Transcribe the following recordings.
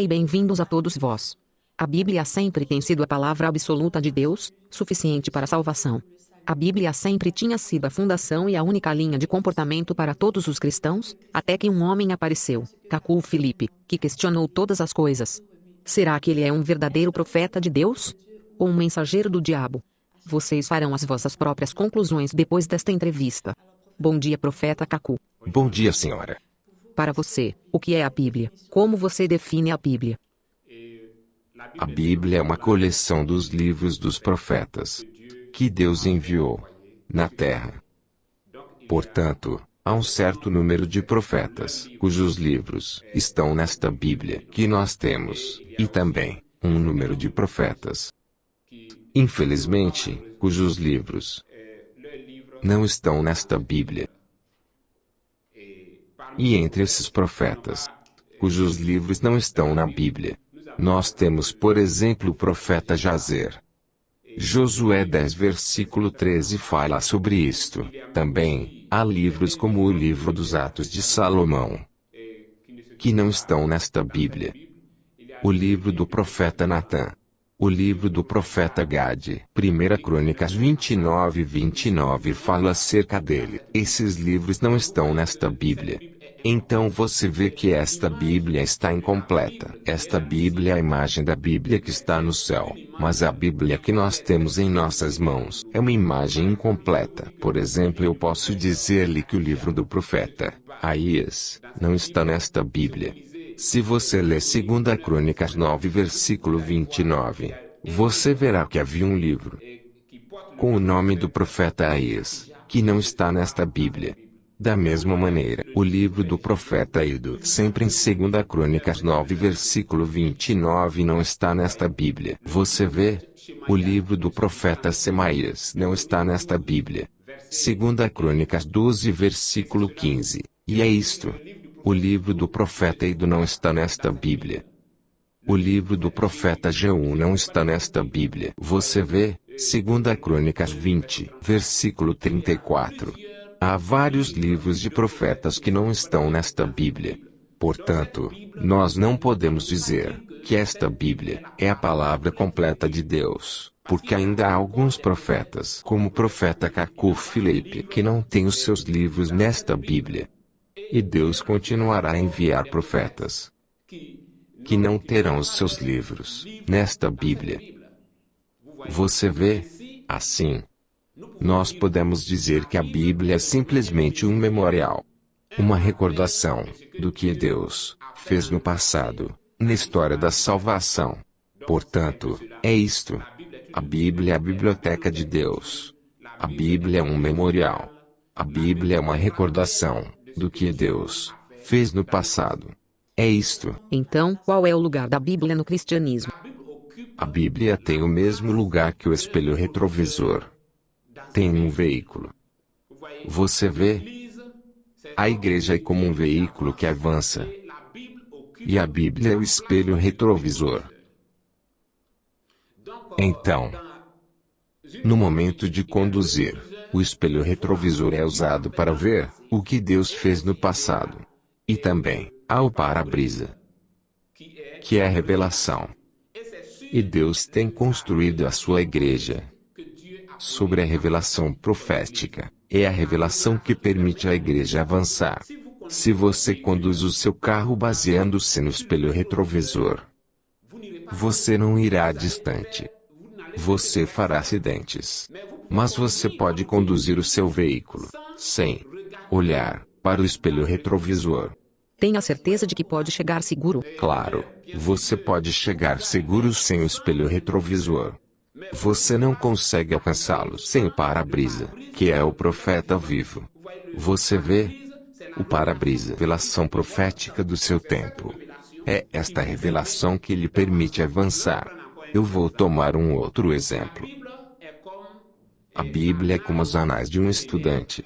Olá e bem-vindos a todos vós. A Bíblia sempre tem sido a palavra absoluta de Deus, suficiente para a salvação. A Bíblia sempre tinha sido a fundação e a única linha de comportamento para todos os cristãos, até que um homem apareceu, Cacu Filipe, que questionou todas as coisas. Será que ele é um verdadeiro profeta de Deus? Ou um mensageiro do diabo? Vocês farão as vossas próprias conclusões depois desta entrevista. Bom dia, profeta Cacu. Bom dia, senhora. Para você, o que é a Bíblia? Como você define a Bíblia? A Bíblia é uma coleção dos livros dos profetas que Deus enviou na terra. Portanto, há um certo número de profetas cujos livros estão nesta Bíblia que nós temos, e também um número de profetas, infelizmente, cujos livros não estão nesta Bíblia. E entre esses profetas, cujos livros não estão na Bíblia, nós temos, por exemplo, o profeta Jazer. Josué 10 versículo 13 fala sobre isto. Também, há livros como o livro dos Atos de Salomão, que não estão nesta Bíblia. O livro do profeta Natã. O livro do profeta Gade. 1 Crônicas 29:29 fala acerca dele. Esses livros não estão nesta Bíblia. Então você vê que esta Bíblia está incompleta. Esta Bíblia é a imagem da Bíblia que está no céu, mas a Bíblia que nós temos em nossas mãos é uma imagem incompleta. Por exemplo, eu posso dizer-lhe que o livro do profeta Aías não está nesta Bíblia. Se você ler 2 Crônicas 9 versículo 29, você verá que havia um livro com o nome do profeta Aías, que não está nesta Bíblia. Da mesma maneira, o livro do profeta Ido, sempre em 2 Crônicas 9 versículo 29 não está nesta Bíblia. Você vê? O livro do profeta Semaías não está nesta Bíblia. 2 Crônicas 12 versículo 15. E é isto. O livro do profeta Ido não está nesta Bíblia. O livro do profeta Jeú não está nesta Bíblia. Você vê? 2 Crônicas 20, versículo 34. Há vários livros de profetas que não estão nesta Bíblia. Portanto, nós não podemos dizer que esta Bíblia é a palavra completa de Deus, porque ainda há alguns profetas, como o profeta Cacu Filipe, que não têm os seus livros nesta Bíblia. E Deus continuará a enviar profetas que não terão os seus livros nesta Bíblia. Você vê? Assim, nós podemos dizer que a Bíblia é simplesmente um memorial, uma recordação do que Deus fez no passado, na história da salvação. Portanto, é isto. A Bíblia é a biblioteca de Deus. A Bíblia é um memorial. A Bíblia é uma recordação do que Deus fez no passado. É isto. Então, qual é o lugar da Bíblia no cristianismo? A Bíblia tem o mesmo lugar que o espelho retrovisor tem um veículo. Você vê? A igreja é como um veículo que avança. E a Bíblia é o espelho retrovisor. Então, no momento de conduzir, o espelho retrovisor é usado para ver o que Deus fez no passado. E também, há o para-brisa, que é a revelação. E Deus tem construído a sua igreja sobre a revelação profética. É a revelação que permite à igreja avançar. Se você conduz o seu carro baseando-se no espelho retrovisor, você não irá distante. Você fará acidentes. Mas você pode conduzir o seu veículo sem olhar para o espelho retrovisor. Tenha certeza de que pode chegar seguro. Claro, você pode chegar seguro sem o espelho retrovisor. Você não consegue alcançá-lo sem o para-brisa, que é o profeta vivo. Você vê? O para-brisa, revelação profética do seu tempo. É esta revelação que lhe permite avançar. Eu vou tomar um outro exemplo. A Bíblia é como os anais de um estudante.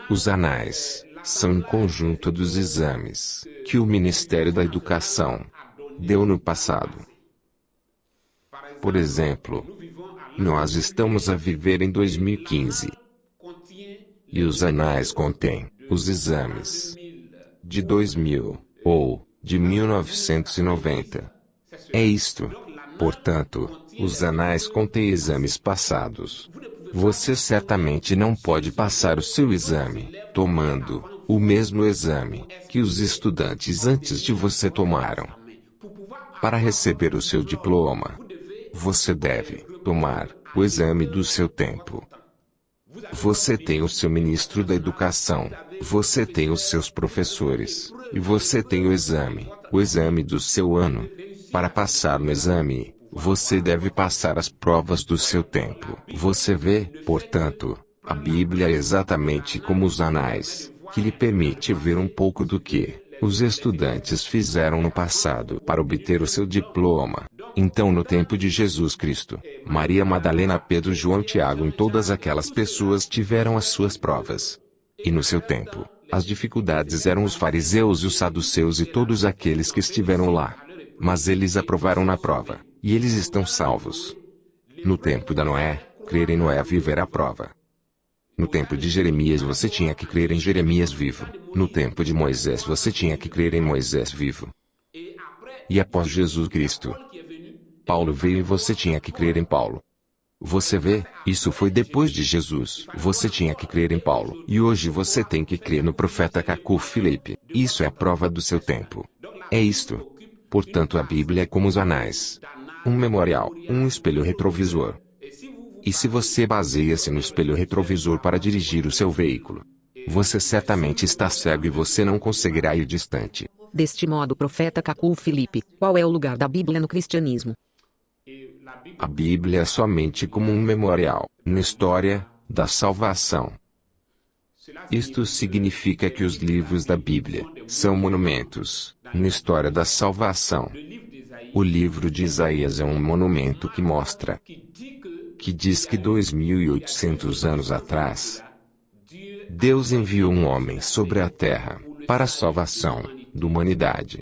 Os anais são um conjunto dos exames que o Ministério da Educação deu no passado. Por exemplo, nós estamos a viver em 2015. E os anais contêm os exames de 2000, ou de 1990. É isto. Portanto, os anais contêm exames passados. Você certamente não pode passar o seu exame, tomando o mesmo exame que os estudantes antes de você tomaram. Para receber o seu diploma, você deve tomar o exame do seu tempo. Você tem o seu ministro da educação, você tem os seus professores, e você tem o exame do seu ano. Para passar no exame, você deve passar as provas do seu tempo. Você vê, portanto, a Bíblia é exatamente como os anais, que lhe permite ver um pouco do que os estudantes fizeram no passado para obter o seu diploma. Então, no tempo de Jesus Cristo, Maria Madalena, Pedro, João, Tiago e todas aquelas pessoas tiveram as suas provas. E no seu tempo, as dificuldades eram os fariseus e os saduceus e todos aqueles que estiveram lá. Mas eles aprovaram na prova, e eles estão salvos. No tempo da Noé, crer em Noé viver a prova. No tempo de Jeremias você tinha que crer em Jeremias vivo. No tempo de Moisés você tinha que crer em Moisés vivo. E após Jesus Cristo, Paulo veio e você tinha que crer em Paulo. Você vê, isso foi depois de Jesus. Você tinha que crer em Paulo. E hoje você tem que crer no profeta Cacu Filipe. Isso é a prova do seu tempo. É isto. Portanto, a Bíblia é como os anais. Um memorial, um espelho retrovisor. E se você baseia-se no espelho retrovisor para dirigir o seu veículo, você certamente está cego e você não conseguirá ir distante. Deste modo, profeta Cacu Filipe, qual é o lugar da Bíblia no cristianismo? A Bíblia é somente como um memorial, na história da salvação. Isto significa que os livros da Bíblia são monumentos, na história da salvação. O livro de Isaías é um monumento que mostra, que diz que 2.800 anos atrás, Deus enviou um homem sobre a terra, para a salvação da humanidade.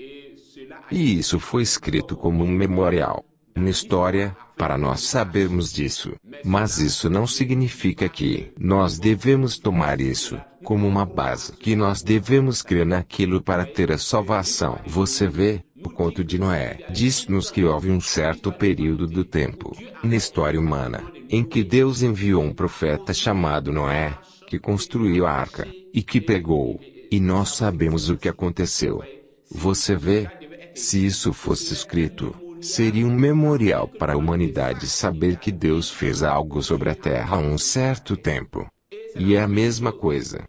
E isso foi escrito como um memorial, na história, para nós sabermos disso. Mas isso não significa que nós devemos tomar isso como uma base, que nós devemos crer naquilo para ter a salvação. Você vê, o conto de Noé diz-nos que houve um certo período do tempo, na história humana, em que Deus enviou um profeta chamado Noé, que construiu a arca, e que pregou, e nós sabemos o que aconteceu. Você vê? Se isso fosse escrito, seria um memorial para a humanidade saber que Deus fez algo sobre a terra há um certo tempo. E é a mesma coisa.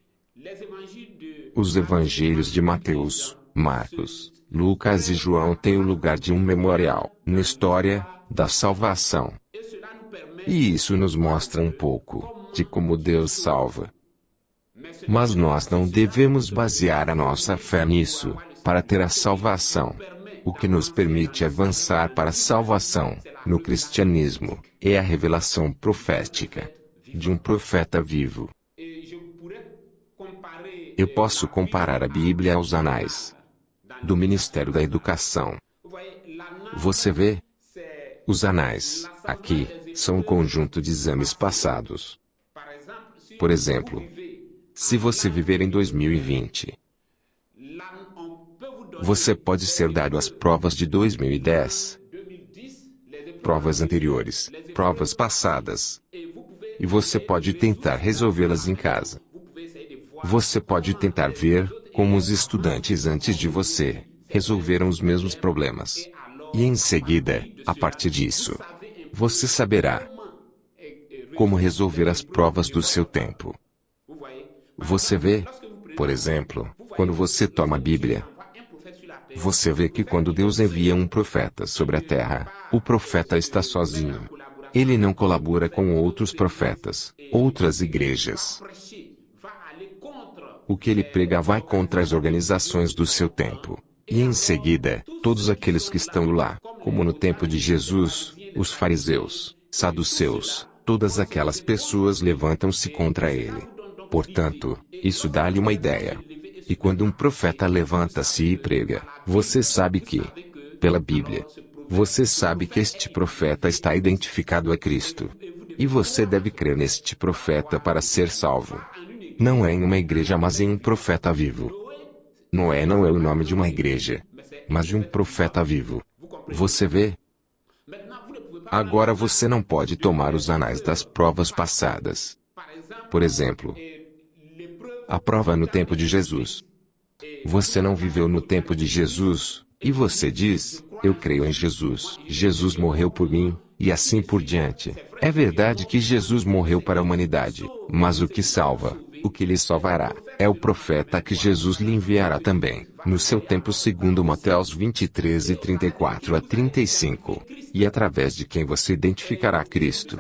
Os evangelhos de Mateus, Marcos, Lucas e João têm o lugar de um memorial, na história da salvação. E isso nos mostra um pouco de como Deus salva. Mas nós não devemos basear a nossa fé nisso, para ter a salvação. O que nos permite avançar para a salvação, no cristianismo, é a revelação profética de um profeta vivo. Eu posso comparar a Bíblia aos anais do Ministério da Educação. Você vê? Os anais, aqui, são um conjunto de exames passados. Por exemplo, se você viver em 2020, você pode ser dado as provas de 2010, provas anteriores, provas passadas, e você pode tentar resolvê-las em casa. Você pode tentar ver como os estudantes antes de você resolveram os mesmos problemas. E em seguida, a partir disso, você saberá como resolver as provas do seu tempo. Você vê, por exemplo, quando você toma a Bíblia, você vê que quando Deus envia um profeta sobre a terra, o profeta está sozinho. Ele não colabora com outros profetas, outras igrejas. O que ele prega vai contra as organizações do seu tempo. E em seguida, todos aqueles que estão lá, como no tempo de Jesus, os fariseus, saduceus, todas aquelas pessoas levantam-se contra ele. Portanto, isso dá-lhe uma ideia. E quando um profeta levanta-se e prega, você sabe que, pela Bíblia, você sabe que este profeta está identificado a Cristo. E você deve crer neste profeta para ser salvo. Não é em uma igreja, mas em um profeta vivo. Noé não é o nome de uma igreja, mas de um profeta vivo. Você vê? Agora você não pode tomar os anais das provas passadas. Por exemplo, a prova no tempo de Jesus. Você não viveu no tempo de Jesus, e você diz, eu creio em Jesus. Jesus morreu por mim, e assim por diante. É verdade que Jesus morreu para a humanidade, mas o que salva, o que lhe salvará, é o profeta que Jesus lhe enviará também, no seu tempo segundo Mateus 23 e 34 a 35. E através de quem você identificará Cristo.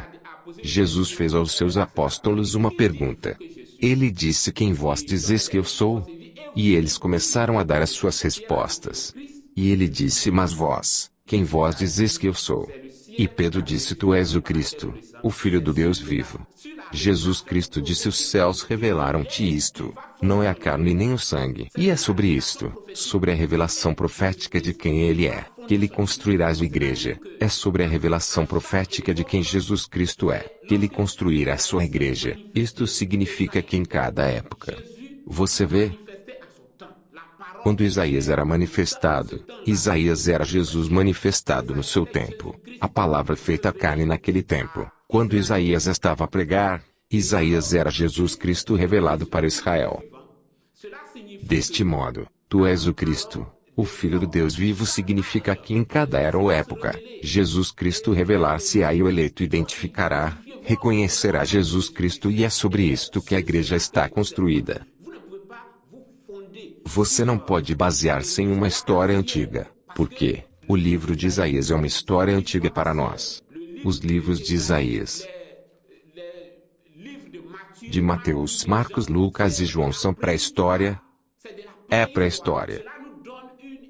Jesus fez aos seus apóstolos uma pergunta. Ele disse: quem vós dizeis que eu sou? E eles começaram a dar as suas respostas. E ele disse: mas vós, quem vós dizeis que eu sou? E Pedro disse: tu és o Cristo, o Filho do Deus vivo. Jesus Cristo disse: os céus revelaram-te isto. Não é a carne nem o sangue. E é sobre isto, sobre a revelação profética de quem ele é, que ele construirá a igreja. É sobre a revelação profética de quem Jesus Cristo é, que ele construirá a sua igreja. Isto significa que em cada época. Você vê? Quando Isaías era manifestado, Isaías era Jesus manifestado no seu tempo. A palavra feita carne naquele tempo. Quando Isaías estava a pregar, Isaías era Jesus Cristo revelado para Israel. Deste modo, tu és o Cristo, o Filho do Deus vivo significa que em cada era ou época, Jesus Cristo revelar-se-á e o eleito identificará, reconhecerá Jesus Cristo e é sobre isto que a igreja está construída. Você não pode basear-se em uma história antiga, porque o livro de Isaías é uma história antiga para nós. Os livros de Isaías, de Mateus, Marcos, Lucas e João são pré-história. É pré-história.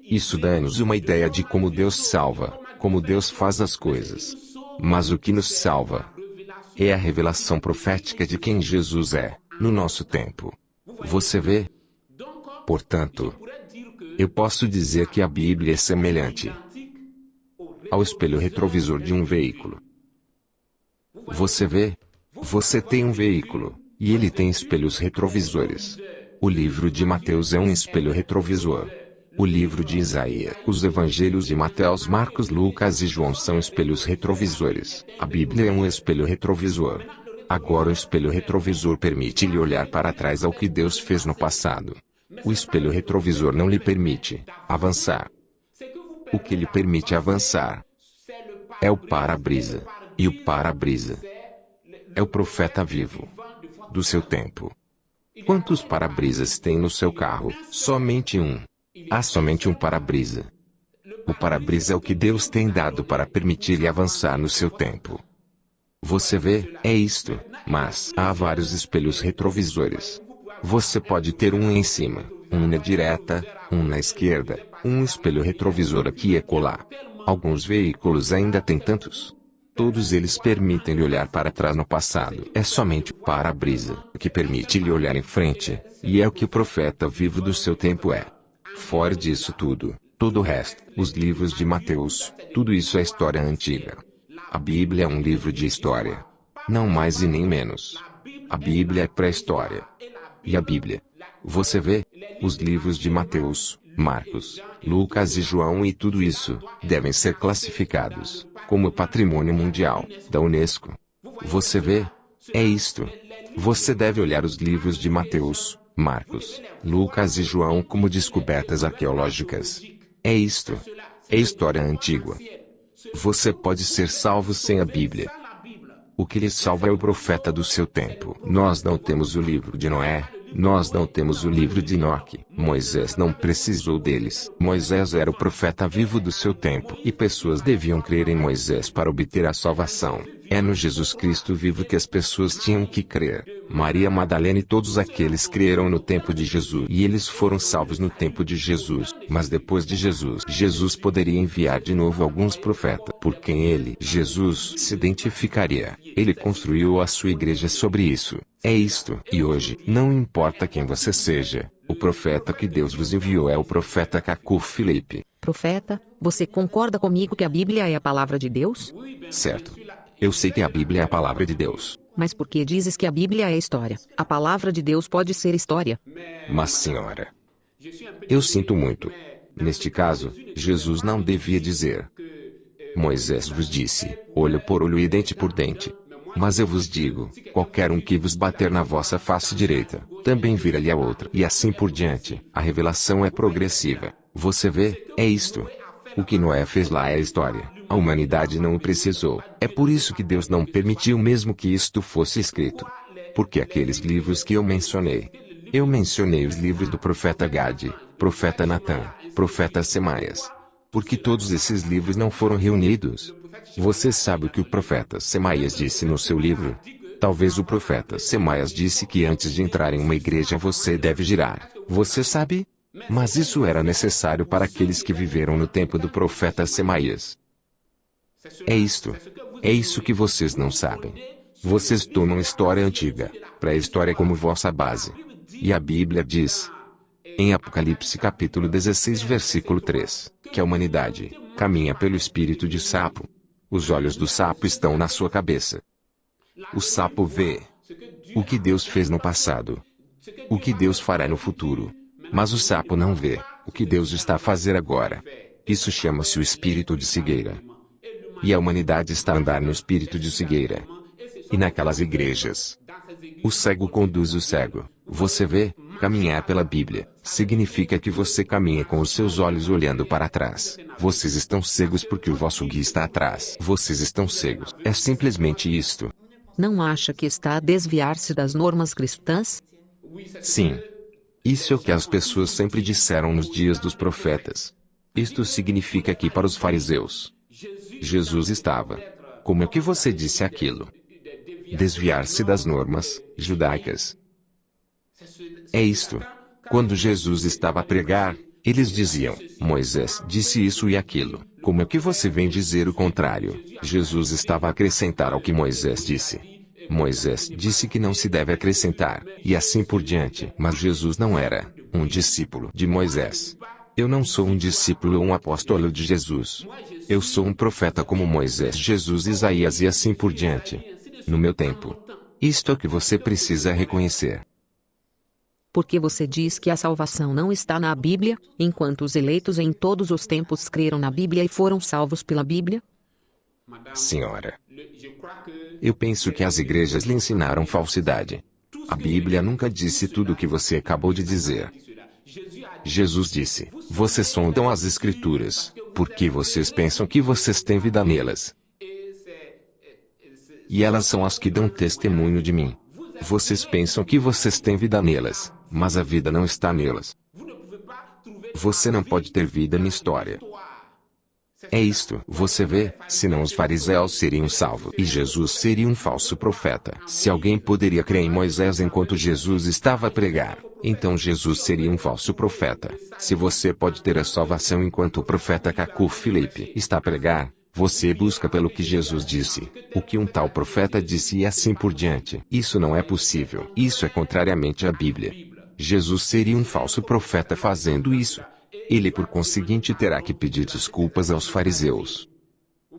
Isso dá-nos uma ideia de como Deus salva, como Deus faz as coisas. Mas o que nos salva é a revelação profética de quem Jesus é, no nosso tempo. Você vê? Portanto, eu posso dizer que a Bíblia é semelhante ao espelho retrovisor de um veículo. Você vê? Você tem um veículo, e ele tem espelhos retrovisores. O livro de Mateus é um espelho retrovisor. O livro de Isaías, os evangelhos de Mateus, Marcos, Lucas e João são espelhos retrovisores. A Bíblia é um espelho retrovisor. Agora o espelho retrovisor permite-lhe olhar para trás ao que Deus fez no passado. O espelho retrovisor não lhe permite avançar. O que lhe permite avançar é o para-brisa. E o para-brisa é o profeta vivo do seu tempo. Quantos para-brisas tem no seu carro? Somente um. Há somente um para-brisa. O para-brisa é o que Deus tem dado para permitir-lhe avançar no seu tempo. Você vê, é isto, mas há vários espelhos retrovisores. Você pode ter um em cima, um na direita, um na esquerda, um espelho retrovisor aqui e acolá. Alguns veículos ainda têm tantos. Todos eles permitem-lhe olhar para trás no passado. É somente o para-brisa que permite-lhe olhar em frente, e é o que o profeta vivo do seu tempo é. Fora disso tudo, todo o resto, os livros de Mateus, tudo isso é história antiga. A Bíblia é um livro de história. Não mais e nem menos. A Bíblia é pré-história. E a Bíblia? Você vê? Os livros de Mateus, Marcos, Lucas e João e tudo isso, devem ser classificados como patrimônio mundial da Unesco. Você vê? É isto. Você deve olhar os livros de Mateus, Marcos, Lucas e João como descobertas arqueológicas. É isto. É história antiga. Você pode ser salvo sem a Bíblia. O que lhe salva é o profeta do seu tempo. Nós não temos o livro de Noé. Nós não temos o livro de Enoque. Moisés não precisou deles. Moisés era o profeta vivo do seu tempo. E pessoas deviam crer em Moisés para obter a salvação. É no Jesus Cristo vivo que as pessoas tinham que crer. Maria Madalena e todos aqueles creram no tempo de Jesus. E eles foram salvos no tempo de Jesus. Mas depois de Jesus, Jesus poderia enviar de novo alguns profetas, por quem ele, Jesus, se identificaria. Ele construiu a sua igreja sobre isso. É isto. E hoje, não importa quem você seja, o profeta que Deus vos enviou é o profeta Cacu Felipe. Profeta, você concorda comigo que a Bíblia é a palavra de Deus? Certo. Eu sei que a Bíblia é a palavra de Deus. Mas por que dizes que a Bíblia é história? A palavra de Deus pode ser história. Mas senhora, Eu sinto muito. Neste caso, Jesus não devia dizer: Moisés vos disse, olho por olho e dente por dente. Mas eu vos digo, qualquer um que vos bater na vossa face direita, também vira-lhe a outra. E assim por diante. A revelação é progressiva. Você vê, é isto. O que Noé fez lá é a história. A humanidade não o precisou. É por isso que Deus não permitiu mesmo que isto fosse escrito. Porque aqueles livros que eu mencionei os livros do profeta Gade, profeta Natã, profeta Semaias. Porque todos esses livros não foram reunidos. Você sabe o que o profeta Semaias disse no seu livro? Talvez o profeta Semaias disse que antes de entrar em uma igreja você deve girar. Você sabe? Mas isso era necessário para aqueles que viveram no tempo do profeta Semaias. É isto. É isso que vocês não sabem. Vocês tomam história antiga, pré-história como vossa base. E a Bíblia diz, em Apocalipse capítulo 16 versículo 3, que a humanidade caminha pelo espírito de sapo. Os olhos do sapo estão na sua cabeça. O sapo vê o que Deus fez no passado, o que Deus fará no futuro. Mas o sapo não vê o que Deus está a fazer agora. Isso chama-se o espírito de cegueira. E a humanidade está a andar no espírito de cegueira. E naquelas igrejas, o cego conduz o cego. Você vê, caminhar pela Bíblia significa que você caminha com os seus olhos olhando para trás. Vocês estão cegos porque o vosso guia está atrás. Vocês estão cegos. É simplesmente isto. Não acha que está a desviar-se das normas cristãs? Sim. Isso é o que as pessoas sempre disseram nos dias dos profetas. Isto significa que para os fariseus, Jesus estava, como é que você disse aquilo? Desviar-se das normas judaicas. É isto. Quando Jesus estava a pregar, eles diziam, Moisés disse isso e aquilo. Como é que você vem dizer o contrário? Jesus estava a acrescentar ao que Moisés disse. Moisés disse que não se deve acrescentar, e assim por diante. Mas Jesus não era um discípulo de Moisés. Eu não sou um discípulo ou um apóstolo de Jesus. Eu sou um profeta como Moisés, Jesus, Isaías e assim por diante. No meu tempo. Isto é o que você precisa reconhecer. Porque você diz que a salvação não está na Bíblia, enquanto os eleitos em todos os tempos creram na Bíblia e foram salvos pela Bíblia? Senhora, eu penso que as igrejas lhe ensinaram falsidade. A Bíblia nunca disse tudo o que você acabou de dizer. Jesus disse, vocês sondam as Escrituras, porque vocês pensam que vocês têm vida nelas. E elas são as que dão testemunho de mim. Vocês pensam que vocês têm vida nelas, mas a vida não está nelas. Você não pode ter vida na história. É isto, você vê, senão os fariseus seriam salvos e Jesus seria um falso profeta. Se alguém poderia crer em Moisés enquanto Jesus estava a pregar, então Jesus seria um falso profeta. Se você pode ter a salvação enquanto o profeta Cacu Filipe está a pregar, você busca pelo que Jesus disse, o que um tal profeta disse e assim por diante. Isso não é possível. Isso é contrariamente à Bíblia. Jesus seria um falso profeta fazendo isso. Ele por conseguinte terá que pedir desculpas aos fariseus.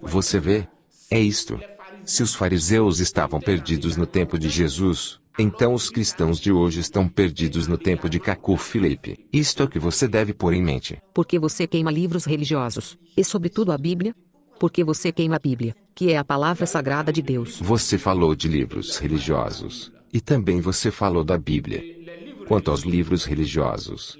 Você vê? É isto. Se os fariseus estavam perdidos no tempo de Jesus, então os cristãos de hoje estão perdidos no tempo de Cacu Filipe. Isto é o que você deve pôr em mente. Porque você queima livros religiosos, e sobretudo a Bíblia? Porque você queima a Bíblia, que é a palavra sagrada de Deus. Você falou de livros religiosos, e também você falou da Bíblia. Quanto aos livros religiosos,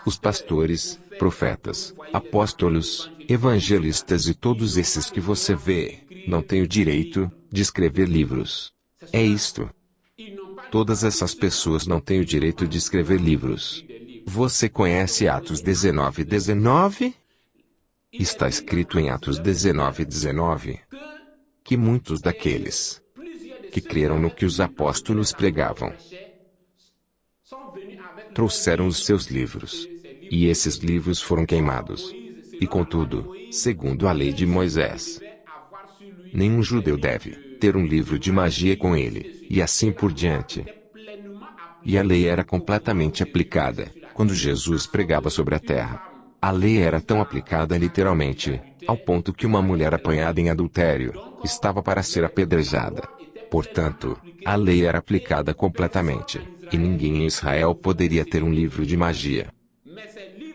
os pastores, profetas, apóstolos, evangelistas e todos esses que você vê, não têm o direito de escrever livros. É isto. Todas essas pessoas não têm o direito de escrever livros. Você conhece Atos 19:19? Está escrito em Atos 19:19 que muitos daqueles que creram no que os apóstolos pregavam trouxeram os seus livros. E esses livros foram queimados. E contudo, segundo a lei de Moisés, nenhum judeu deve ter um livro de magia com ele, e assim por diante. E a lei era completamente aplicada quando Jesus pregava sobre a terra. A lei era tão aplicada literalmente, ao ponto que uma mulher apanhada em adultério estava para ser apedrejada. Portanto, a lei era aplicada completamente, e ninguém em Israel poderia ter um livro de magia.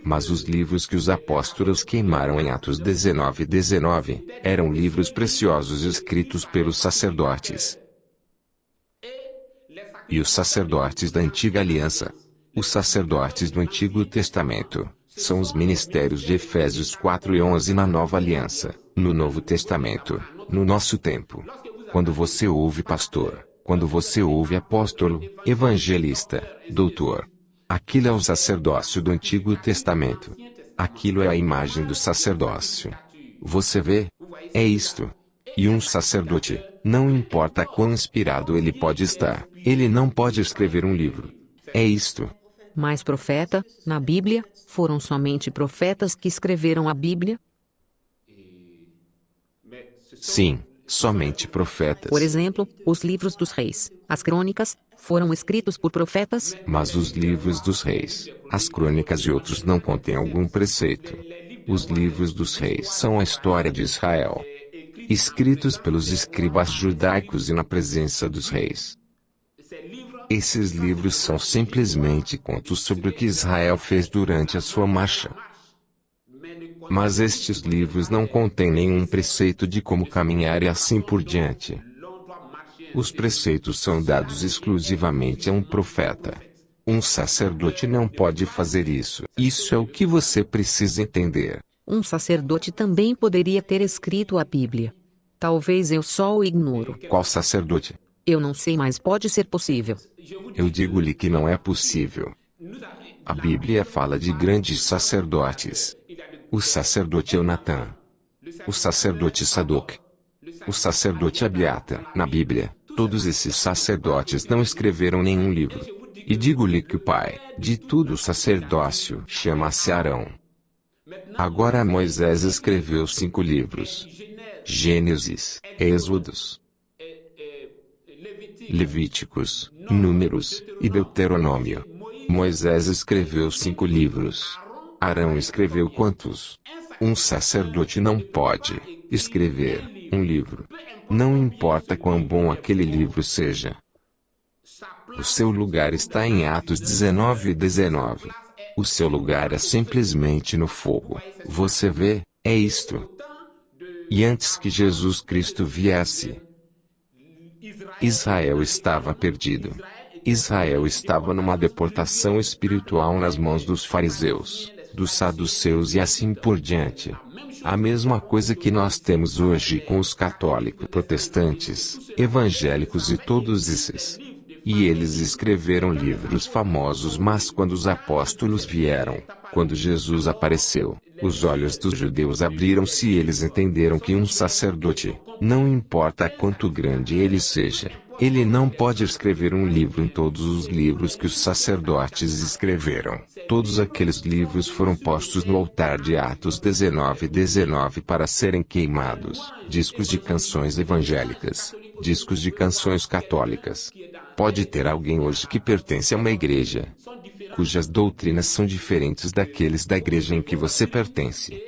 Mas os livros que os apóstolos queimaram em Atos 19:19 eram livros preciosos escritos pelos sacerdotes. E os sacerdotes da Antiga Aliança, os sacerdotes do Antigo Testamento, são os ministérios de Efésios 4:11 na Nova Aliança, no Novo Testamento, no nosso tempo. Quando você ouve pastor, quando você ouve apóstolo, evangelista, doutor, aquilo é o sacerdócio do Antigo Testamento. Aquilo é a imagem do sacerdócio. Você vê? É isto. E um sacerdote, não importa quão inspirado ele pode estar, ele não pode escrever um livro. É isto. Mas profeta, na Bíblia, foram somente profetas que escreveram a Bíblia? Sim, somente profetas. Por exemplo, os livros dos reis, as crônicas, foram escritos por profetas? Mas os livros dos reis, as crônicas e outros não contêm algum preceito. Os livros dos reis são a história de Israel, escritos pelos escribas judaicos e na presença dos reis. Esses livros são simplesmente contos sobre o que Israel fez durante a sua marcha. Mas estes livros não contêm nenhum preceito de como caminhar e assim por diante. Os preceitos são dados exclusivamente a um profeta. Um sacerdote não pode fazer isso. Isso é o que você precisa entender. Um sacerdote também poderia ter escrito a Bíblia. Talvez eu só o ignoro. Qual sacerdote? Eu não sei, mas pode ser possível. Eu digo-lhe que não é possível. A Bíblia fala de grandes sacerdotes. O sacerdote Eunatã. O sacerdote Sadoc. O sacerdote Abiata. Na Bíblia, todos esses sacerdotes não escreveram nenhum livro. E digo-lhe que o pai de todo o sacerdócio chama-se Arão. Agora Moisés escreveu 5 livros: Gênesis, Êxodos, Levíticos, Números e Deuteronômio. Moisés escreveu 5 livros. Arão escreveu quantos? Um sacerdote não pode escrever um livro. Não importa quão bom aquele livro seja. O seu lugar está em Atos 19:19. O seu lugar é simplesmente no fogo. Você vê, é isto. E antes que Jesus Cristo viesse, Israel estava perdido. Israel estava numa deportação espiritual nas mãos dos fariseus, dos saduceus e assim por diante. A mesma coisa que nós temos hoje com os católicos, protestantes, evangélicos e todos esses. E eles escreveram livros famosos, mas quando os apóstolos vieram, quando Jesus apareceu, os olhos dos judeus abriram-se e eles entenderam que um sacerdote, não importa quanto grande ele seja, ele não pode escrever um livro em todos os livros que os sacerdotes escreveram. Todos aqueles livros foram postos no altar de Atos 19:19 para serem queimados. Discos de canções evangélicas, discos de canções católicas. Pode ter alguém hoje que pertence a uma igreja, cujas doutrinas são diferentes daqueles da igreja em que você pertence.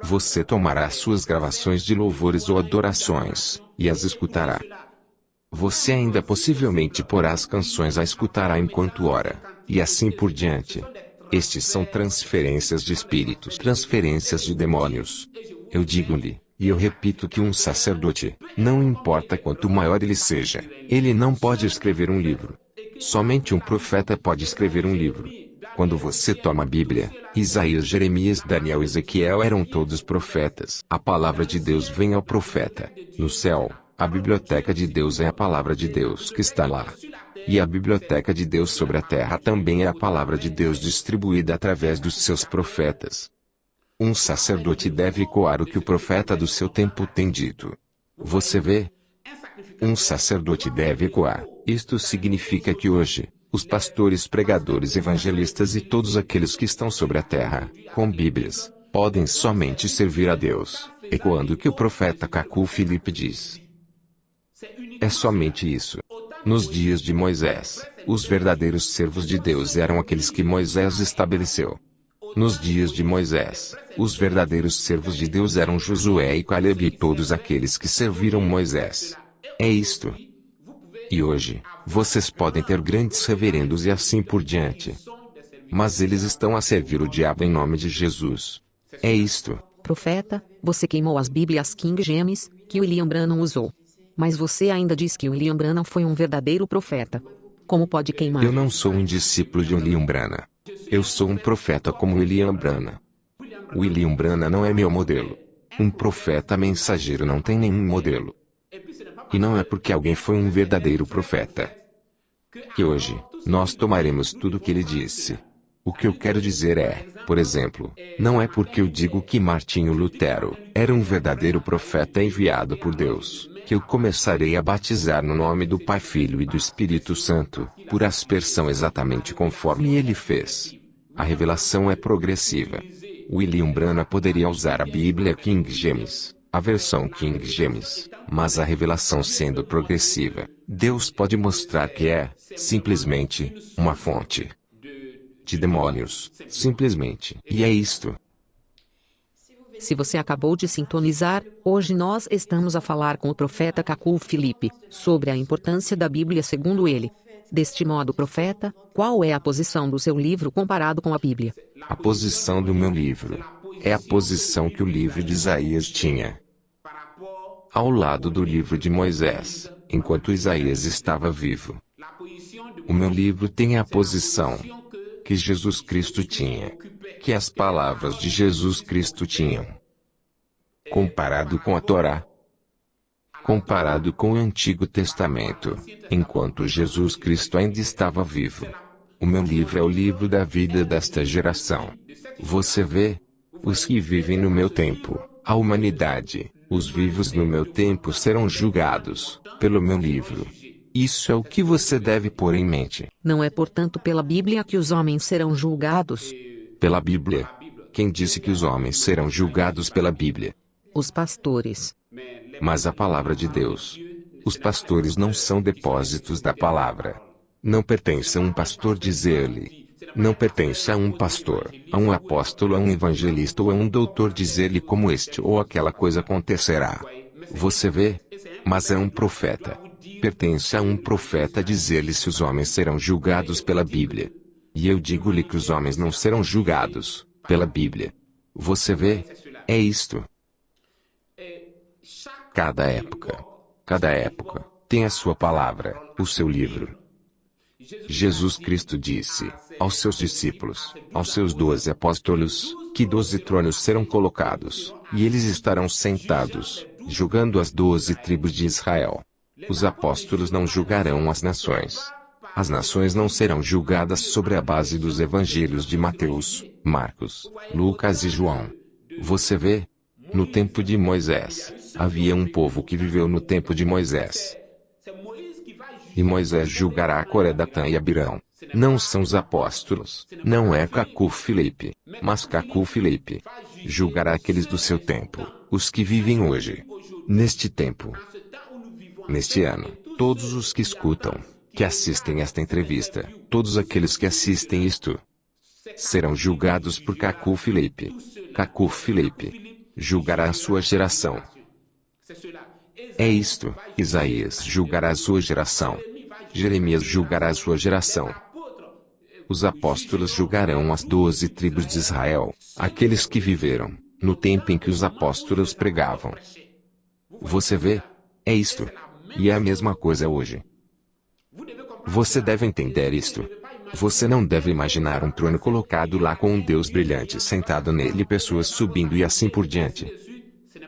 Você tomará suas gravações de louvores ou adorações, e as escutará. Você ainda possivelmente porá as canções a escutará enquanto ora, e assim por diante. Estes são transferências de espíritos, transferências de demônios. Eu digo-lhe, e eu repito que um sacerdote, não importa quanto maior ele seja, ele não pode escrever um livro. Somente um profeta pode escrever um livro. Quando você toma a Bíblia, Isaías, Jeremias, Daniel e Ezequiel eram todos profetas. A palavra de Deus vem ao profeta. No céu, a biblioteca de Deus é a palavra de Deus que está lá. E a biblioteca de Deus sobre a terra também é a palavra de Deus distribuída através dos seus profetas. Um sacerdote deve ecoar o que o profeta do seu tempo tem dito. Você vê? Um sacerdote deve ecoar. Isto significa que hoje, os pastores, pregadores, evangelistas e todos aqueles que estão sobre a terra, com Bíblias, podem somente servir a Deus, ecoando o que o profeta Cacu Filipe diz. É somente isso. Nos dias de Moisés, os verdadeiros servos de Deus eram aqueles que Moisés estabeleceu. Nos dias de Moisés, os verdadeiros servos de Deus eram Josué e Caleb e todos aqueles que serviram Moisés. É isto. E hoje, vocês podem ter grandes reverendos e assim por diante. Mas eles estão a servir o diabo em nome de Jesus. É isto. Profeta, você queimou as Bíblias King James, que William Branham usou. Mas você ainda diz que William Branham foi um verdadeiro profeta. Como pode queimar? Eu não sou um discípulo de William Branham. Eu sou um profeta como William Branham. William Branham não é meu modelo. Um profeta mensageiro não tem nenhum modelo. E não é porque alguém foi um verdadeiro profeta que hoje, nós tomaremos tudo o que ele disse. O que eu quero dizer é, por exemplo, não é porque eu digo que Martinho Lutero era um verdadeiro profeta enviado por Deus, que eu começarei a batizar no nome do Pai, Filho e do Espírito Santo, por aspersão exatamente conforme ele fez. A revelação é progressiva. William Branham poderia usar a Bíblia King James, a versão King James, mas a revelação sendo progressiva, Deus pode mostrar que é, simplesmente, uma fonte de demônios, simplesmente. E é isto. Se você acabou de sintonizar, hoje nós estamos a falar com o profeta Cacu Filipe, sobre a importância da Bíblia segundo ele. Deste modo, profeta, qual é a posição do seu livro comparado com a Bíblia? A posição do meu livro é a posição que o livro de Isaías tinha ao lado do livro de Moisés, enquanto Isaías estava vivo. O meu livro tem a posição que Jesus Cristo tinha, que as palavras de Jesus Cristo tinham. Comparado com a Torá, comparado com o Antigo Testamento, enquanto Jesus Cristo ainda estava vivo. O meu livro é o livro da vida desta geração. Você vê? Os que vivem no meu tempo, a humanidade, os vivos no meu tempo serão julgados pelo meu livro. Isso é o que você deve pôr em mente. Não é, portanto, pela Bíblia que os homens serão julgados? Pela Bíblia. Quem disse que os homens serão julgados pela Bíblia? Os pastores. Mas a palavra de Deus. Os pastores não são depósitos da palavra. Não pertence a um pastor dizer-lhe. Não pertence a um pastor, a um apóstolo, a um evangelista ou a um doutor dizer-lhe como este ou aquela coisa acontecerá. Você vê? Mas é um profeta. Pertence a um profeta dizer-lhe se os homens serão julgados pela Bíblia. E eu digo-lhe que os homens não serão julgados pela Bíblia. Você vê? É isto. Cada época, tem a sua palavra, o seu livro. Jesus Cristo disse aos seus discípulos, aos seus 12 apóstolos, que 12 tronos serão colocados, e eles estarão sentados, julgando as 12 tribos de Israel. Os apóstolos não julgarão as nações. As nações não serão julgadas sobre a base dos evangelhos de Mateus, Marcos, Lucas e João. Você vê? No tempo de Moisés, havia um povo que viveu no tempo de Moisés. E Moisés julgará Coré, Datã e Abirão. Não são os apóstolos, não é Cacu Filipe, mas Cacu Filipe. Julgará aqueles do seu tempo, os que vivem hoje. Neste tempo, neste ano, todos os que escutam, que assistem esta entrevista, todos aqueles que assistem isto, serão julgados por Cacu Filipe. Cacu Filipe julgará a sua geração. É isto. Isaías julgará a sua geração. Jeremias julgará a sua geração. Os apóstolos julgarão as 12 tribos de Israel, aqueles que viveram no tempo em que os apóstolos pregavam. Você vê? É isto. E é a mesma coisa hoje. Você deve entender isto. Você não deve imaginar um trono colocado lá com um Deus brilhante sentado nele e pessoas subindo e assim por diante.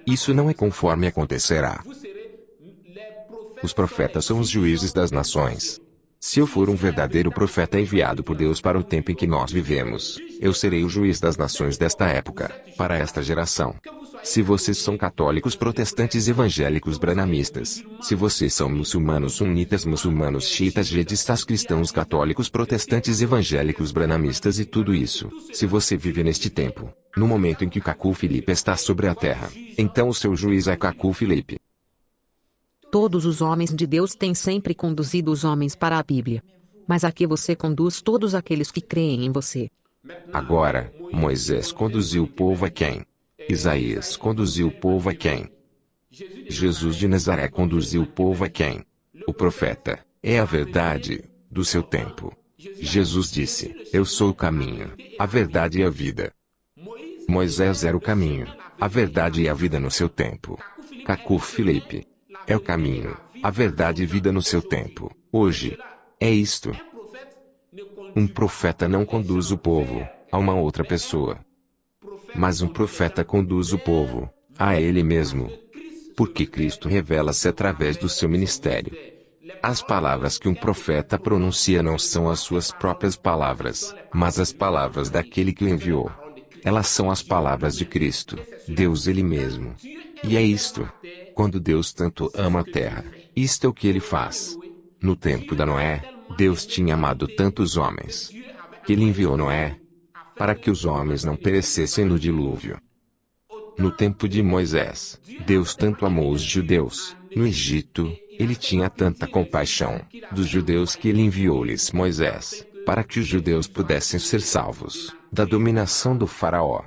Isso não é conforme acontecerá. Os profetas são os juízes das nações. Se eu for um verdadeiro profeta enviado por Deus para o tempo em que nós vivemos, eu serei o juiz das nações desta época, para esta geração. Se vocês são católicos, protestantes, evangélicos, branamistas, se vocês são muçulmanos, sunitas, muçulmanos, xiitas, jedistas, cristãos, católicos, protestantes, evangélicos, branamistas e tudo isso, se você vive neste tempo, no momento em que Cacu Filipe está sobre a terra, então o seu juiz é Cacu Filipe. Todos os homens de Deus têm sempre conduzido os homens para a Bíblia. Mas aqui você conduz todos aqueles que creem em você. Agora, Moisés conduziu o povo a quem? Isaías conduziu o povo a quem? Jesus de Nazaré conduziu o povo a quem? O profeta é a verdade do seu tempo. Jesus disse: Eu sou o caminho, a verdade e a vida. Moisés era o caminho, a verdade e a vida no seu tempo. Cacu Felipe. É o caminho, a verdade e vida no seu tempo, hoje. É isto. Um profeta não conduz o povo a uma outra pessoa. Mas um profeta conduz o povo a ele mesmo. Porque Cristo revela-se através do seu ministério. As palavras que um profeta pronuncia não são as suas próprias palavras, mas as palavras daquele que o enviou. Elas são as palavras de Cristo, Deus Ele mesmo. E é isto. Quando Deus tanto ama a terra, isto é o que Ele faz. No tempo da Noé, Deus tinha amado tantos homens, que Ele enviou Noé, para que os homens não perecessem no dilúvio. No tempo de Moisés, Deus tanto amou os judeus, no Egito, Ele tinha tanta compaixão dos judeus que Ele enviou-lhes Moisés, para que os judeus pudessem ser salvos da dominação do faraó.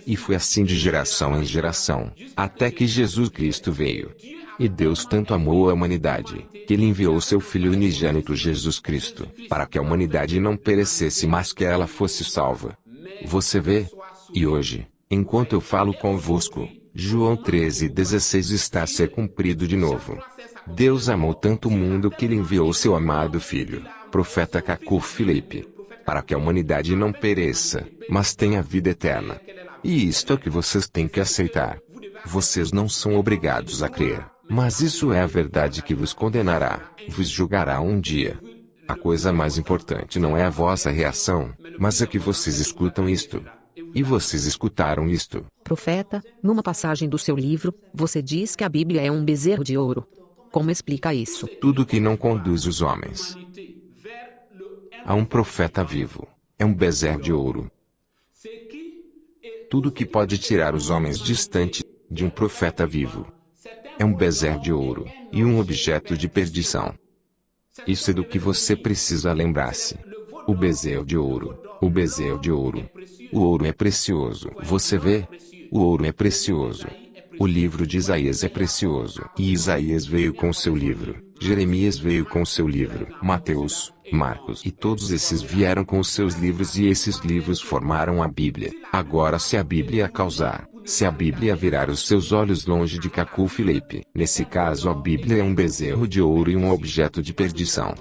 E foi assim de geração em geração, até que Jesus Cristo veio. E Deus tanto amou a humanidade, que Ele enviou seu Filho unigênito Jesus Cristo, para que a humanidade não perecesse, mas que ela fosse salva. Você vê? E hoje, enquanto eu falo convosco, João 13:16 está a ser cumprido de novo. Deus amou tanto o mundo que Ele enviou seu amado Filho, profeta Cacu Felipe, para que a humanidade não pereça, mas tenha vida eterna. E isto é o que vocês têm que aceitar. Vocês não são obrigados a crer, mas isso é a verdade que vos condenará, vos julgará um dia. A coisa mais importante não é a vossa reação, mas é que vocês escutam isto. E vocês escutaram isto. Profeta, numa passagem do seu livro, você diz que a Bíblia é um bezerro de ouro. Como explica isso? Tudo que não conduz os homens a um profeta vivo é um bezerro de ouro. Tudo que pode tirar os homens distante de um profeta vivo é um bezerro de ouro e um objeto de perdição. Isso é do que você precisa lembrar-se. O bezerro de ouro. O bezerro de ouro. O ouro é precioso. Você vê? O ouro é precioso. O livro de Isaías é precioso. E Isaías veio com o seu livro. Jeremias veio com o seu livro. Mateus, Marcos e todos esses vieram com os seus livros e esses livros formaram a Bíblia. Agora se a Bíblia causar, se a Bíblia virar os seus olhos longe de Cacu Felipe, nesse caso a Bíblia é um bezerro de ouro e um objeto de perdição.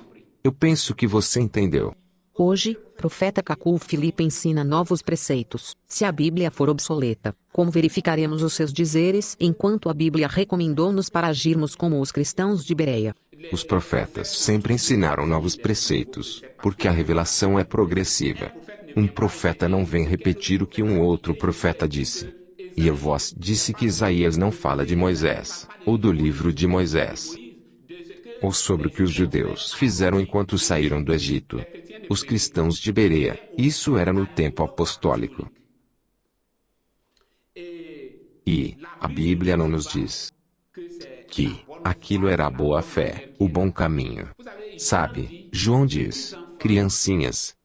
Eu penso que você entendeu. Hoje, profeta Cacu Felipe ensina novos preceitos. Se a Bíblia for obsoleta, como verificaremos os seus dizeres enquanto a Bíblia recomendou-nos para agirmos como os cristãos de Bereia? Os profetas sempre ensinaram novos preceitos, porque a revelação é progressiva. Um profeta não vem repetir o que um outro profeta disse. E a voz disse que Isaías não fala de Moisés, ou do livro de Moisés, ou sobre o que os judeus fizeram enquanto saíram do Egito. Os cristãos de Bereia, isso era no tempo apostólico. E a Bíblia não nos diz que aquilo era a boa fé, o bom caminho. Sabe, João diz, criancinhas,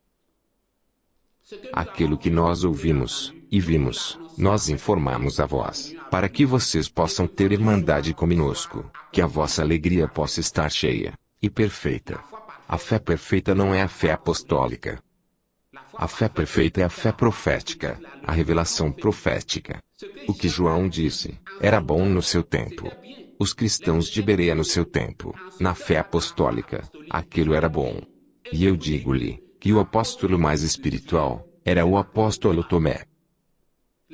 aquilo que nós ouvimos e vimos, nós informamos a vós, para que vocês possam ter irmandade conosco, que a vossa alegria possa estar cheia e perfeita. A fé perfeita não é a fé apostólica. A fé perfeita é a fé profética, a revelação profética. O que João disse era bom no seu tempo. Os cristãos de Bereia no seu tempo, na fé apostólica, aquilo era bom. E eu digo-lhe que o apóstolo mais espiritual era o apóstolo Tomé.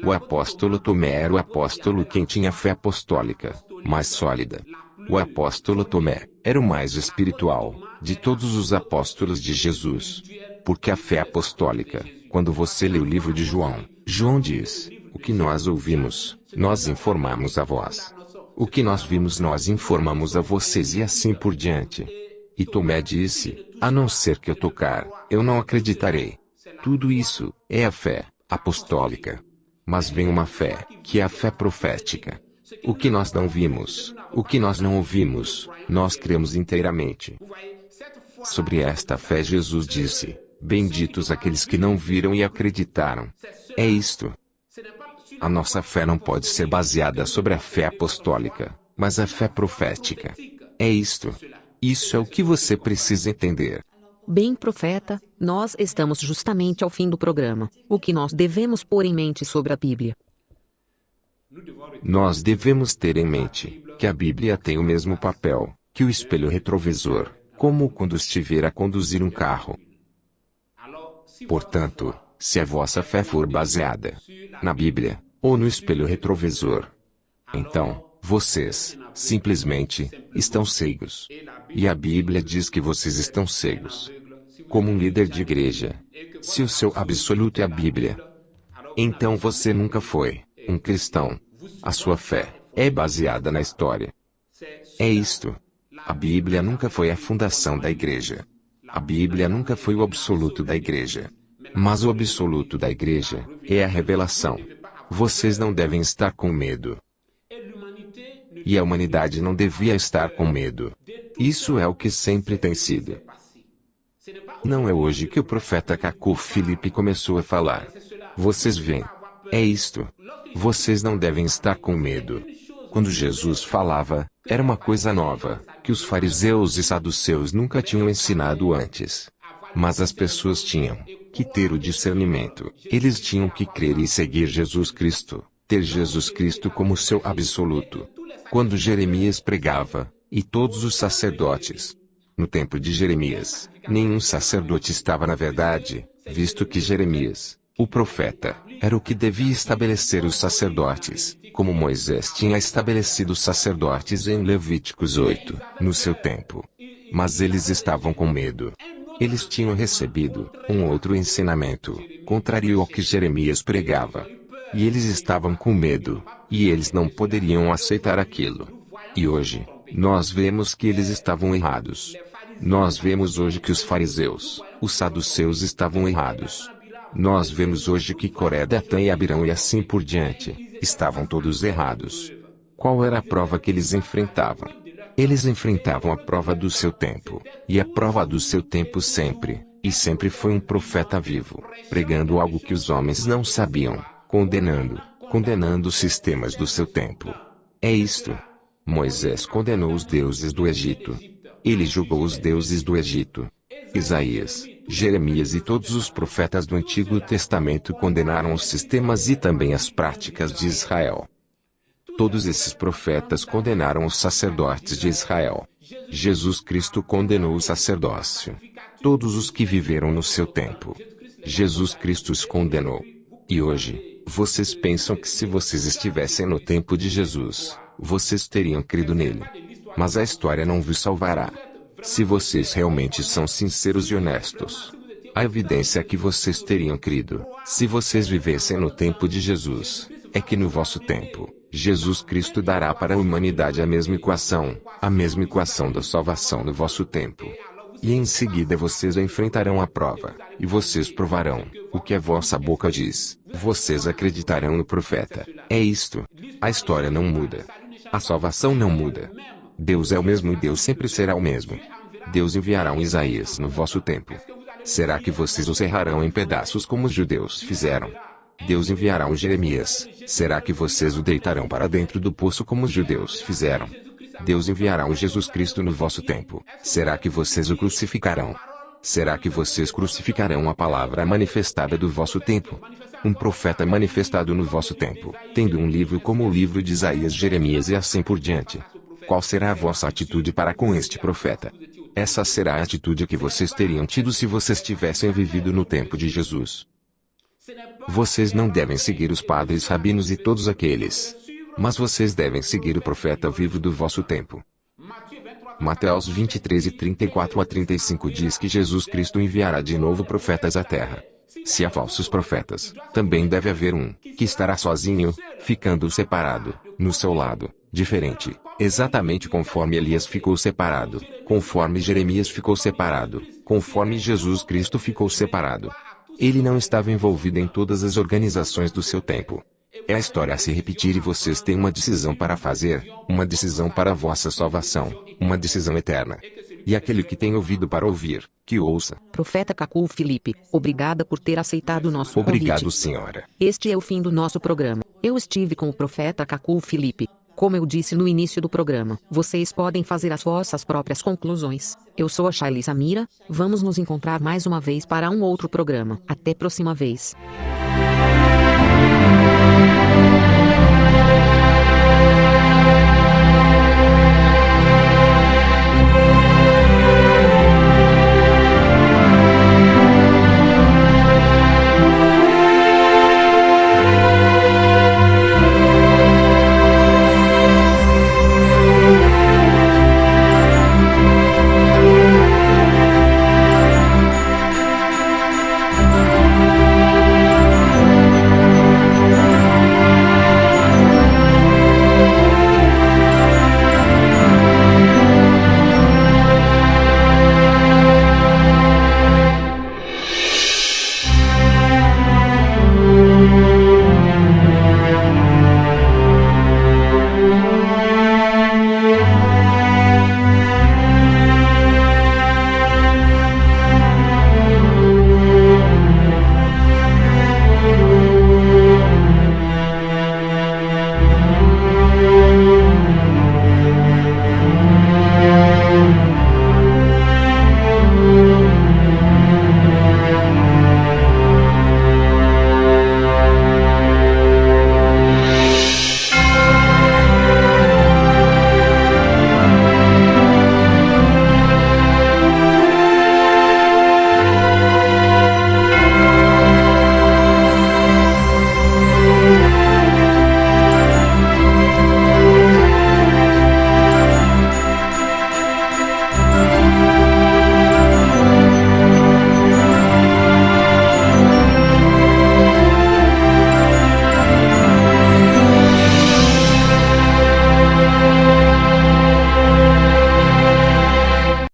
O apóstolo Tomé era o apóstolo quem tinha fé apostólica mais sólida. O apóstolo Tomé era o mais espiritual de todos os apóstolos de Jesus. Porque a fé apostólica, quando você lê o livro de João, João diz, o que nós ouvimos, nós informamos a vós. O que nós vimos nós informamos a vocês e assim por diante. E Tomé disse, a não ser que eu tocar, eu não acreditarei. Tudo isso é a fé apostólica. Mas vem uma fé, que é a fé profética. O que nós não vimos, o que nós não ouvimos, nós cremos inteiramente. Sobre esta fé Jesus disse, benditos aqueles que não viram e acreditaram. É isto. A nossa fé não pode ser baseada sobre a fé apostólica, mas a fé profética. É isto. Isso é o que você precisa entender. Bem, profeta, nós estamos justamente ao fim do programa. O que nós devemos pôr em mente sobre a Bíblia? Nós devemos ter em mente que a Bíblia tem o mesmo papel que o espelho retrovisor, como quando estiver a conduzir um carro. Portanto, se a vossa fé for baseada na Bíblia, ou no espelho retrovisor, então, vocês, simplesmente, estão cegos. E a Bíblia diz que vocês estão cegos. Como um líder de igreja, se o seu absoluto é a Bíblia, então você nunca foi um cristão. A sua fé é baseada na história. É isto. A Bíblia nunca foi a fundação da igreja. A Bíblia nunca foi o absoluto da igreja. Mas o absoluto da igreja é a revelação. Vocês não devem estar com medo. E a humanidade não devia estar com medo. Isso é o que sempre tem sido. Não é hoje que o profeta Cacu Filipe começou a falar. Vocês veem. É isto. Vocês não devem estar com medo. Quando Jesus falava, era uma coisa nova, que os fariseus e saduceus nunca tinham ensinado antes. Mas as pessoas tinham que ter o discernimento. Eles tinham que crer e seguir Jesus Cristo, ter Jesus Cristo como seu absoluto. Quando Jeremias pregava, e todos os sacerdotes, no tempo de Jeremias, nenhum sacerdote estava na verdade, visto que Jeremias, o profeta, era o que devia estabelecer os sacerdotes, como Moisés tinha estabelecido os sacerdotes em Levíticos 8, no seu tempo. Mas eles estavam com medo. Eles tinham recebido um outro ensinamento, contrário ao que Jeremias pregava. E eles estavam com medo, e eles não poderiam aceitar aquilo. E hoje, nós vemos que eles estavam errados. Nós vemos hoje que os fariseus, os saduceus estavam errados. Nós vemos hoje que Coré, Datã e Abirão e assim por diante, estavam todos errados. Qual era a prova que eles enfrentavam? Eles enfrentavam a prova do seu tempo, e a prova do seu tempo sempre, e sempre foi um profeta vivo, pregando algo que os homens não sabiam, condenando os sistemas do seu tempo. É isto. Moisés condenou os deuses do Egito. Ele julgou os deuses do Egito. Isaías, Jeremias e todos os profetas do Antigo Testamento condenaram os sistemas e também as práticas de Israel. Todos esses profetas condenaram os sacerdotes de Israel. Jesus Cristo condenou o sacerdócio. Todos os que viveram no seu tempo. Jesus Cristo os condenou. E hoje, vocês pensam que se vocês estivessem no tempo de Jesus, vocês teriam crido nele. Mas a história não vos salvará. Se vocês realmente são sinceros e honestos, a evidência é que vocês teriam crido, se vocês vivessem no tempo de Jesus, é que no vosso tempo, Jesus Cristo dará para a humanidade a mesma equação da salvação no vosso tempo. E em seguida vocês enfrentarão a prova, e vocês provarão o que a vossa boca diz. Vocês acreditarão no profeta. É isto. A história não muda. A salvação não muda. Deus é o mesmo e Deus sempre será o mesmo. Deus enviará um Isaías no vosso tempo. Será que vocês o serrarão em pedaços como os judeus fizeram? Deus enviará um Jeremias. Será que vocês o deitarão para dentro do poço como os judeus fizeram? Deus enviará um Jesus Cristo no vosso tempo. Será que vocês o crucificarão? Será que vocês crucificarão a palavra manifestada do vosso tempo? Um profeta manifestado no vosso tempo, tendo um livro como o livro de Isaías, Jeremias e assim por diante. Qual será a vossa atitude para com este profeta? Essa será a atitude que vocês teriam tido se vocês tivessem vivido no tempo de Jesus. Vocês não devem seguir os padres rabinos e todos aqueles. Mas vocês devem seguir o profeta vivo do vosso tempo. Mateus 23 e 34 a 35 diz que Jesus Cristo enviará de novo profetas à terra. Se há falsos profetas, também deve haver um, que estará sozinho, ficando separado, no seu lado, diferente, exatamente conforme Elias ficou separado, conforme Jeremias ficou separado, conforme Jesus Cristo ficou separado. Ele não estava envolvido em todas as organizações do seu tempo. É a história a se repetir e vocês têm uma decisão para fazer, uma decisão para a vossa salvação, uma decisão eterna. E aquele que tem ouvido para ouvir, que ouça. Profeta Cacu Filipe, obrigada por ter aceitado o nosso convite. Obrigado, senhora. Este é o fim do nosso programa. Eu estive com o profeta Cacu Filipe. Como eu disse no início do programa, vocês podem fazer as vossas próprias conclusões. Eu sou a Shaili Samira, vamos nos encontrar mais uma vez para um outro programa. Até próxima vez.